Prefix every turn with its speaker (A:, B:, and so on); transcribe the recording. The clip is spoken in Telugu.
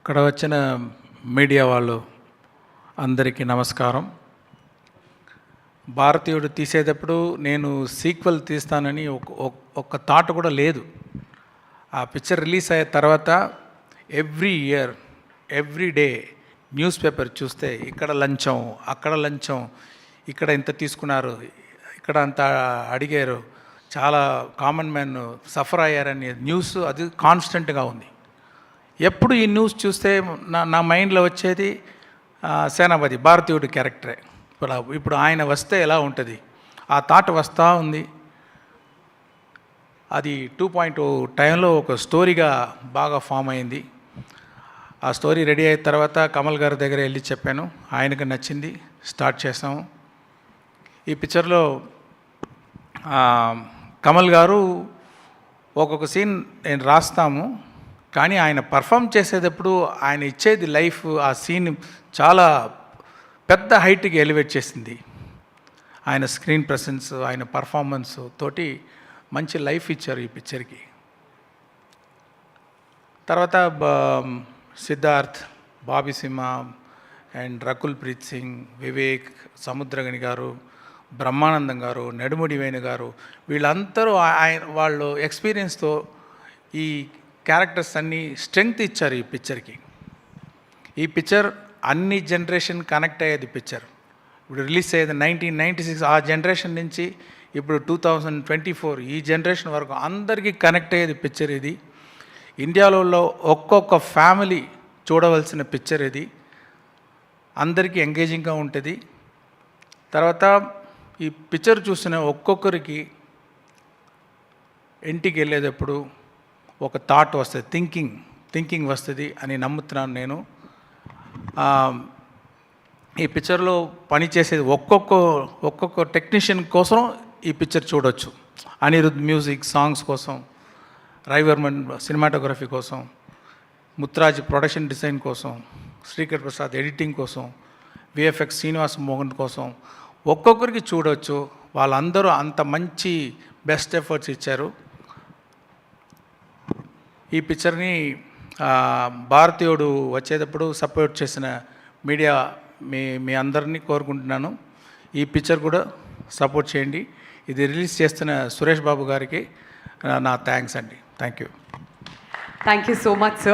A: ఇక్కడ వచ్చిన మీడియా వాళ్ళు అందరికీ నమస్కారం. భారతీయుడు తీసేటప్పుడు నేను సీక్వెల్ తీస్తానని ఒక్క థాట్ కూడా లేదు. ఆ పిక్చర్ రిలీజ్ అయ్యే తర్వాత every year every day news paper చూస్తే ఇక్కడ లంచం, అక్కడ లంచం, ఇక్కడ ఇంత తీసుకున్నారు, ఇక్కడ అంత అడిగారు, చాలా కామన్ మ్యాన్ సఫర్ అయ్యారని న్యూస్ అది కాన్స్టెంట్గా ఉంది. ఎప్పుడు ఈ న్యూస్ చూస్తే నా మైండ్లో వచ్చేది సేనాపతి భారతీయుడి క్యారెక్టరే. ఇప్పుడు ఆయన వస్తే ఎలా ఉంటుంది ఆ థాట్ వస్తూ ఉంది. అది 2.0 టైంలో ఒక స్టోరీగా బాగా ఫామ్ అయింది. ఆ స్టోరీ రెడీ అయిన తర్వాత కమల్ గారి దగ్గర వెళ్ళి చెప్పాను, ఆయనకు నచ్చింది, స్టార్ట్ చేసాము. ఈ పిక్చర్లో కమల్ గారు ఒక్కొక్క సీన్ నేను రాస్తాము, కానీ ఆయన పర్ఫామ్ చేసేటప్పుడు ఆయన ఇచ్చేది లైఫ్, ఆ సీన్ చాలా పెద్ద హైట్కి ఎలివేట్ చేసింది. ఆయన స్క్రీన్ ప్రెసెన్స్, ఆయన పర్ఫార్మెన్స్ తోటి మంచి లైఫ్ ఇచ్చారు ఈ పిక్చర్కి. తర్వాత సిద్ధార్థ్, బాబీ సింహ అండ్ రకుల్ ప్రీత్ సింగ్, వివేక్, సముద్రగని గారు, బ్రహ్మానందం గారు, నెడుముడి వేణు గారు, వీళ్ళందరూ వాళ్ళు ఎక్స్పీరియన్స్తో ఈ క్యారెక్టర్స్ అన్నీ స్ట్రెంగ్త్ ఇచ్చారు ఈ పిక్చర్కి. ఈ పిక్చర్ అన్ని జనరేషన్ కనెక్ట్ అయ్యేది పిక్చర్. ఇప్పుడు రిలీజ్ అయ్యేది 1996, ఆ జనరేషన్ నుంచి ఇప్పుడు 2024 ఈ జనరేషన్ వరకు అందరికీ కనెక్ట్ అయ్యేది పిక్చర్ ఇది. ఇండియాలో ఒక్కొక్క ఫ్యామిలీ చూడవలసిన పిక్చర్ ఇది. అందరికీ ఎంగేజింగ్గా ఉంటుంది. తర్వాత ఈ పిక్చర్ చూసిన ఒక్కొక్కరికి ఇంటికి వెళ్ళేటప్పుడు ఒక థాట్ వస్తుంది, థింకింగ్ వస్తుంది అని నమ్ముతున్నాను నేను. ఈ పిక్చర్లో పనిచేసేది ఒక్కొక్క టెక్నీషియన్ కోసం ఈ పిక్చర్ చూడొచ్చు. అనిరుద్ మ్యూజిక్, సాంగ్స్ కోసం, రవివర్మన్ సినిమాటోగ్రఫీ కోసం, ముత్రాజ్ ప్రొడక్షన్ డిజైన్ కోసం, శ్రీకర్ ప్రసాద్ ఎడిటింగ్ కోసం, విఎఫ్ఎక్స్ శ్రీనివాస్ మోహన్ కోసం ఒక్కొక్కరికి చూడవచ్చు. వాళ్ళందరూ అంత మంచి బెస్ట్ ఎఫర్ట్స్ ఇచ్చారు. ఈ పిక్చర్ని భారతీయుడు వచ్చేటప్పుడు సపోర్ట్ చేసిన మీడియా మీ అందరినీ కోరుకుంటున్నాను, ఈ పిక్చర్ కూడా సపోర్ట్ చేయండి. ఇది రిలీజ్ చేస్తున్న సురేష్ బాబు గారికి నా థ్యాంక్స్ అండి. Thank you
B: so much sir.